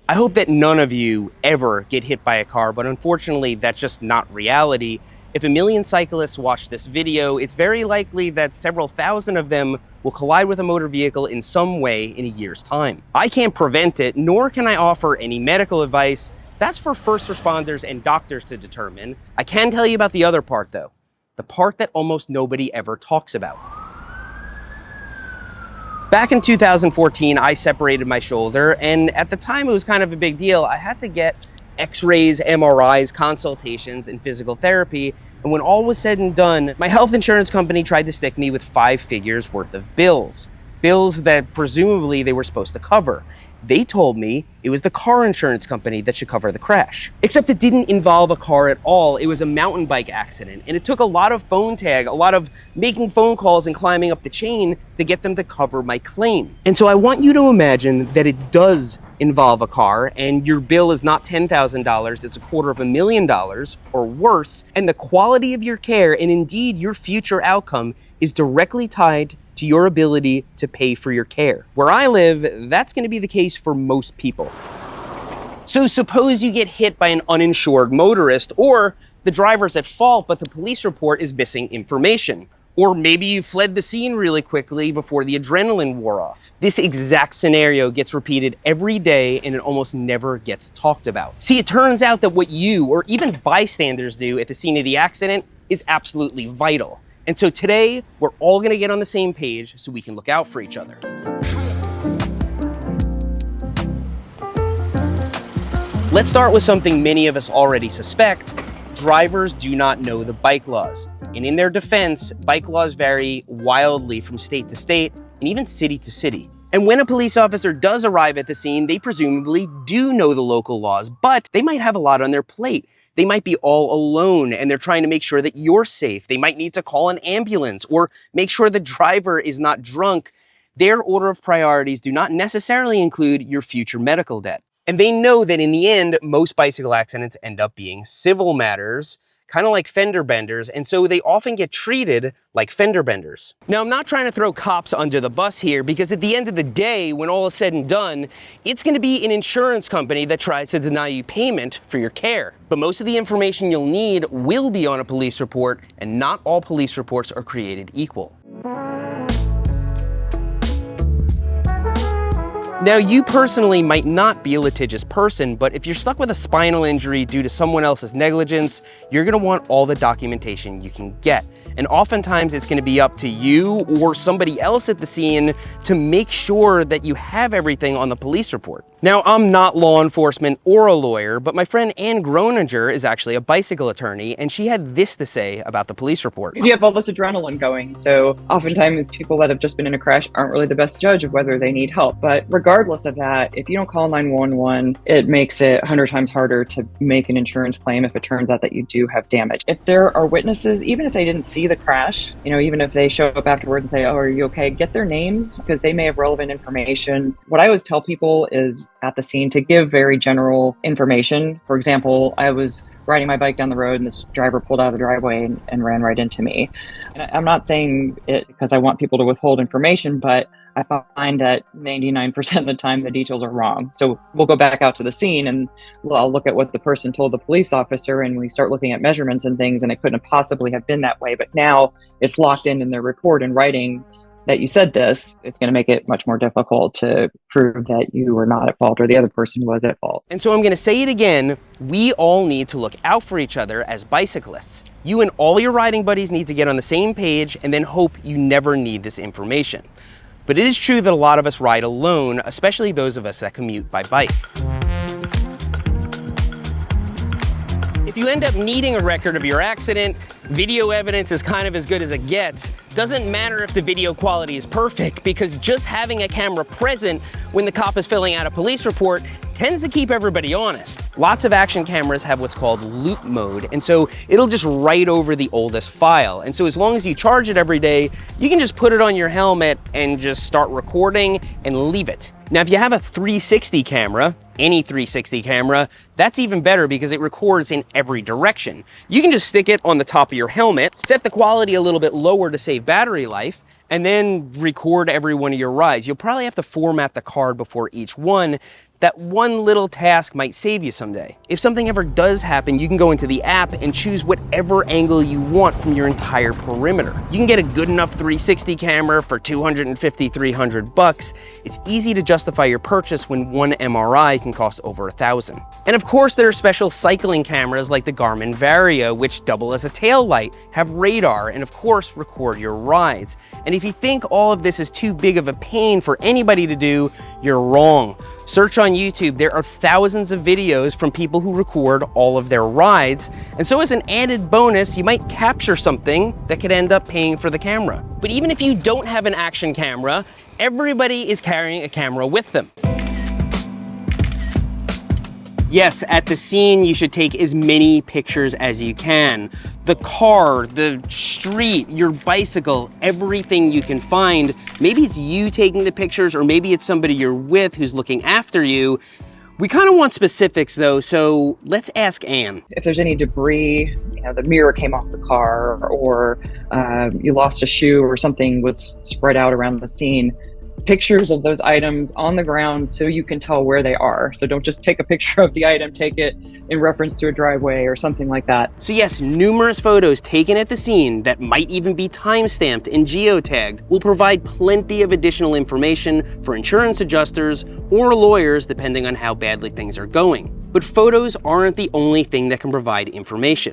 I hope that none of you ever get hit by a car, but unfortunately, that's just not reality. If a million cyclists watch this video, it's very likely that several thousand of them will collide with a motor vehicle in some way in a year's time. I can't prevent it, nor can I offer any medical advice. That's for first responders and doctors to determine. I can tell you about the other part though, the part that almost nobody ever talks about. Back in 2014, I separated my shoulder, and at the time it was kind of a big deal. I had to get x-rays, MRIs, consultations, and physical therapy, and when all was said and done, my health insurance company tried to stick me with 5 figures worth of bills that presumably they were supposed to cover. They told me it was the car insurance company that should cover the crash. Except it didn't involve a car at all. It was a mountain bike accident, and it took a lot of phone tag, a lot of making phone calls and climbing up the chain to get them to cover my claim. And so I want you to imagine that it does involve a car, and your bill is not $10,000, it's $250,000 or worse, and the quality of your care and indeed your future outcome is directly tied to your ability to pay for your care. Where I live, that's going to be the case for most people. So suppose you get hit by an uninsured motorist, or the driver's at fault but the police report is missing information. Or maybe you fled the scene really quickly before the adrenaline wore off. This exact scenario gets repeated every day and it almost never gets talked about. See, it turns out that what you or even bystanders do at the scene of the accident is absolutely vital. And so today, we're all gonna get on the same page so we can look out for each other. Let's start with something many of us already suspect. Drivers do not know the bike laws. And in their defense, bike laws vary wildly from state to state and even city to city. And when a police officer does arrive at the scene, they presumably do know the local laws, but they might have a lot on their plate. They might be all alone and they're trying to make sure that you're safe. They might need to call an ambulance or make sure the driver is not drunk. Their order of priorities do not necessarily include your future medical debt. And they know that in the end, most bicycle accidents end up being civil matters, kind of like fender benders, and so they often get treated like fender benders. Now, I'm not trying to throw cops under the bus here, because at the end of the day, when all is said and done, it's going to be an insurance company that tries to deny you payment for your care. But most of the information you'll need will be on a police report, and not all police reports are created equal. Now, you personally might not be a litigious person, but if you're stuck with a spinal injury due to someone else's negligence, you're gonna want all the documentation you can get. And oftentimes it's gonna be up to you or somebody else at the scene to make sure that you have everything on the police report. Now, I'm not law enforcement or a lawyer, but my friend Ann Groninger is actually a bicycle attorney, and she had this to say about the police report. You have all this adrenaline going, so oftentimes people that have just been in a crash aren't really the best judge of whether they need help. But regardless of that, if you don't call 911, it makes it 100 times harder to make an insurance claim if it turns out that you do have damage. If there are witnesses, even if they didn't see the crash, even if they show up afterwards and say, "Oh, are you okay?" Get their names, because they may have relevant information. What I always tell people is at the scene to give very general information. For example, I was riding my bike down the road and this driver pulled out of the driveway and ran right into me. And I'm not saying it because I want people to withhold information, but I find that 99% of the time the details are wrong. So we'll go back out to the scene and I'll look at what the person told the police officer, and we start looking at measurements and things, and it couldn't possibly have been that way. But now it's locked in their report in writing that you said this. It's going to make it much more difficult to prove that you were not at fault or the other person was at fault. And so I'm going to say it again, we all need to look out for each other as bicyclists. You and all your riding buddies need to get on the same page and then hope you never need this information. But it is true that a lot of us ride alone, especially those of us that commute by bike. If you end up needing a record of your accident, video evidence is kind of as good as it gets. Doesn't matter if the video quality is perfect, because just having a camera present when the cop is filling out a police report tends to keep everybody honest. Lots of action cameras have what's called loop mode, and so it'll just write over the oldest file. And so as long as you charge it every day, you can just put it on your helmet and just start recording and leave it. Now, if you have a 360 camera, any 360 camera, that's even better because it records in every direction. You can just stick it on the top of your helmet, set the quality a little bit lower to save battery life, and then record every one of your rides. You'll probably have to format the card before each one That one little task might save you someday. If something ever does happen, you can go into the app and choose whatever angle you want from your entire perimeter. You can get a good enough 360 camera for $250, $300. It's easy to justify your purchase when one MRI can cost over $1,000. And of course, there are special cycling cameras like the Garmin Vario, which double as a tail light, have radar, and of course, record your rides. And if you think all of this is too big of a pain for anybody to do, you're wrong. Search on YouTube, there are thousands of videos from people who record all of their rides. And so as an added bonus, you might capture something that could end up paying for the camera. But even if you don't have an action camera, everybody is carrying a camera with them. Yes, at the scene, you should take as many pictures as you can. The car, the street, your bicycle, everything you can find. Maybe it's you taking the pictures, or maybe it's somebody you're with who's looking after you. We kind of want specifics though, so let's ask Anne. If there's any debris, the mirror came off the car, or you lost a shoe or something was spread out around the scene, pictures of those items on the ground so you can tell where they are. So don't just take a picture of the item, take it in reference to a driveway or something like that. So yes, numerous photos taken at the scene that might even be time-stamped and geotagged will provide plenty of additional information for insurance adjusters or lawyers depending on how badly things are going. But photos aren't the only thing that can provide information.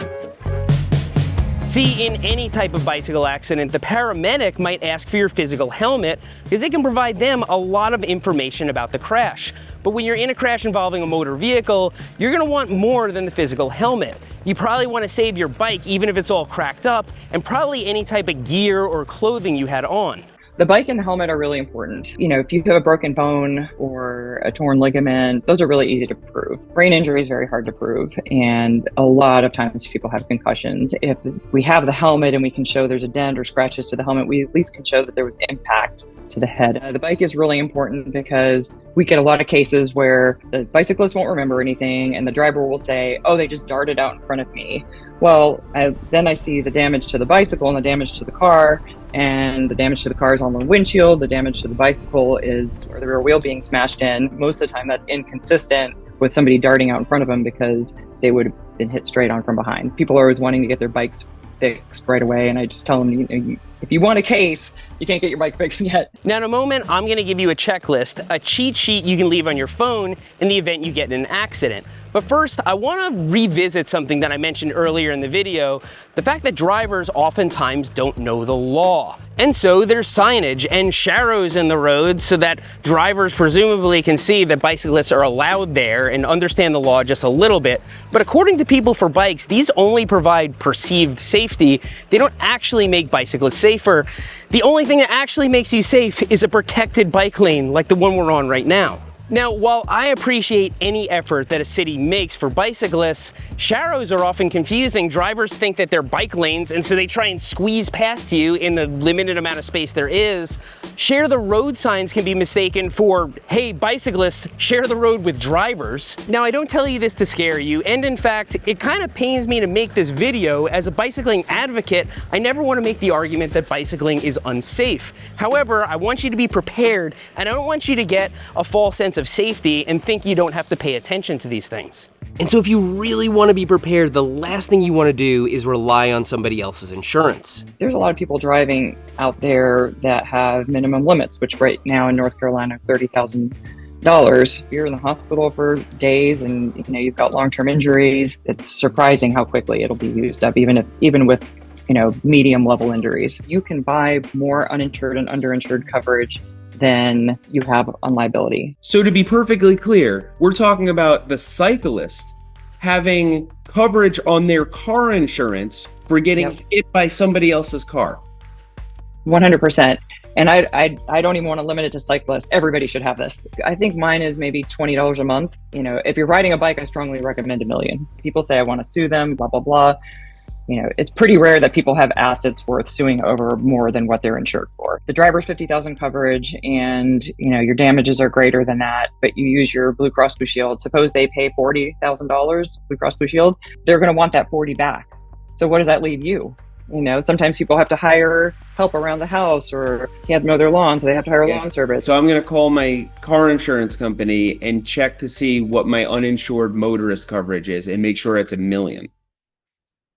See, in any type of bicycle accident, the paramedic might ask for your physical helmet because it can provide them a lot of information about the crash. But when you're in a crash involving a motor vehicle, you're gonna want more than the physical helmet. You probably wanna save your bike even if it's all cracked up, and probably any type of gear or clothing you had on. The bike and the helmet are really important. If you have a broken bone or a torn ligament, those are really easy to prove. Brain injury is very hard to prove, and a lot of times people have concussions. If we have the helmet and we can show there's a dent or scratches to the helmet, we at least can show that there was impact to the head. The bike is really important because we get a lot of cases where the bicyclist won't remember anything and the driver will say, oh, they just darted out in front of me. Well, then I see the damage to the bicycle and the damage to the car, and the damage to the car is on the windshield, the damage to the bicycle is or the rear wheel being smashed in. Most of the time that's inconsistent with somebody darting out in front of them because they would have been hit straight on from behind. People are always wanting to get their bikes fixed right away, and I just tell them, if you want a case, you can't get your bike fixed yet. Now in a moment, I'm gonna give you a checklist, a cheat sheet you can leave on your phone in the event you get in an accident. But first, I wanna revisit something that I mentioned earlier in the video, the fact that drivers oftentimes don't know the law. And so there's signage and sharrows in the roads so that drivers presumably can see that bicyclists are allowed there and understand the law just a little bit. But according to People for Bikes, these only provide perceived safety. They don't actually make bicyclists safer. The only thing that actually makes you safe is a protected bike lane like the one we're on right now. Now, while I appreciate any effort that a city makes for bicyclists, sharrows are often confusing. Drivers think that they're bike lanes, and so they try and squeeze past you in the limited amount of space there is. Share the road signs can be mistaken for, hey, bicyclists, share the road with drivers. Now, I don't tell you this to scare you, and in fact, it kind of pains me to make this video. As a bicycling advocate, I never want to make the argument that bicycling is unsafe. However, I want you to be prepared, and I don't want you to get a false sense of safety and think you don't have to pay attention to these things. And so if you really want to be prepared, the last thing you want to do is rely on somebody else's insurance. There's a lot of people driving out there that have minimum limits, which right now in North Carolina are $30,000. If you're in the hospital for days and you've got long-term injuries, it's surprising how quickly it'll be used up, even with medium level injuries. You can buy more uninsured and underinsured coverage than you have on liability. So to be perfectly clear, we're talking about the cyclist having coverage on their car insurance for getting hit by somebody else's car. 100%. And I don't even want to limit it to cyclists. Everybody should have this. I think mine is maybe $20 a month. If you're riding a bike, I strongly recommend $1 million. People say I want to sue them, blah, blah, blah. It's pretty rare that people have assets worth suing over more than what they're insured for. The driver's $50,000 coverage, and your damages are greater than that, but you use your Blue Cross Blue Shield. Suppose they pay $40,000 Blue Cross Blue Shield, they're going to want that 40 back. So what does that leave you? You know, sometimes people have to hire help around the house or can't mow their lawn, so they have to hire a lawn service. So I'm going to call my car insurance company and check to see what my uninsured motorist coverage is and make sure it's $1 million.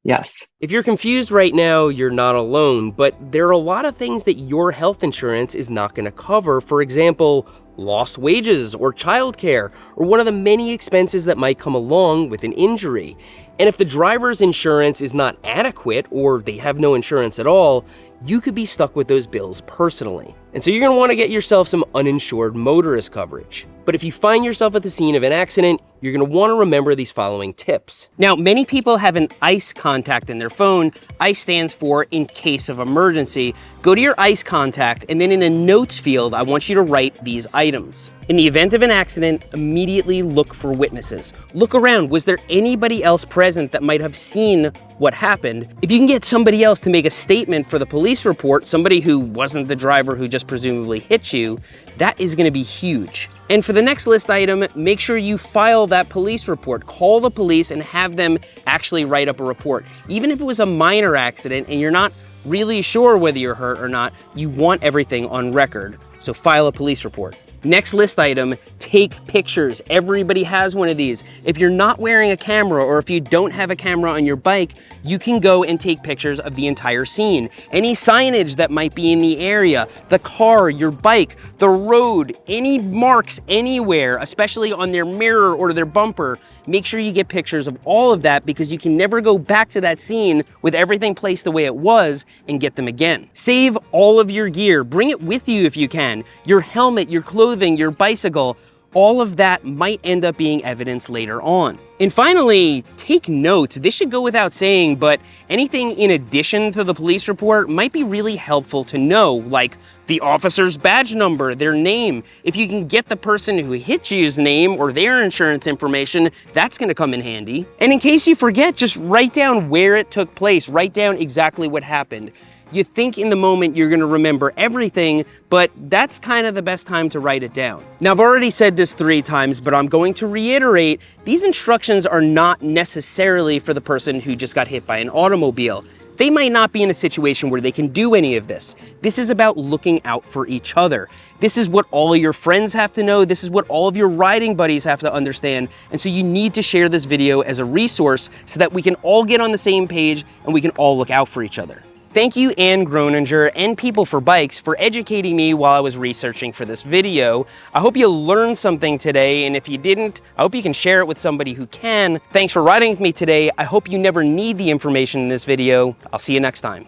Yes. If you're confused right now, you're not alone, but there are a lot of things that your health insurance is not going to cover. For example, lost wages or childcare, or one of the many expenses that might come along with an injury. And if the driver's insurance is not adequate or they have no insurance at all, you could be stuck with those bills personally. And so you're going to want to get yourself some uninsured motorist coverage. But if you find yourself at the scene of an accident, you're going to want to remember these following tips. Now, many people have an ICE contact in their phone. ICE stands for in case of emergency. Go to your ICE contact, and then in the notes field, I want you to write these items. In the event of an accident, immediately look for witnesses. Look around. Was there anybody else present that might have seen what happened? If you can get somebody else to make a statement for the police report, somebody who wasn't the driver who just presumably hit you, that is going to be huge. And for the next list item, make sure you file that police report. Call the police and have them actually write up a report. Even if it was a minor accident and you're not really sure whether you're hurt or not, you want everything on record. So file a police report. Next list item, take pictures. Everybody has one of these. If you're not wearing a camera or if you don't have a camera on your bike, you can go and take pictures of the entire scene. Any signage that might be in the area, the car, your bike, the road, any marks anywhere, especially on their mirror or their bumper, make sure you get pictures of all of that because you can never go back to that scene with everything placed the way it was and get them again. Save all of your gear. Bring it with you if you can. Your helmet, your clothing, your bicycle, all of that might end up being evidence later on. And finally, take notes. This should go without saying, but anything in addition to the police report might be really helpful to know, like the officer's badge number, their name. If you can get the person who hit you's name or their insurance information, that's gonna come in handy. And in case you forget, just write down where it took place. Write down exactly what happened. You think in the moment you're gonna remember everything, but that's kind of the best time to write it down. Now, I've already said this 3 times, but I'm going to reiterate, these instructions are not necessarily for the person who just got hit by an automobile. They might not be in a situation where they can do any of this. This is about looking out for each other. This is what all of your friends have to know. This is what all of your riding buddies have to understand. And so you need to share this video as a resource so that we can all get on the same page and we can all look out for each other. Thank you, Ann Groninger and People for Bikes, for educating me while I was researching for this video. I hope you learned something today, and if you didn't, I hope you can share it with somebody who can. Thanks for riding with me today. I hope you never need the information in this video. I'll see you next time.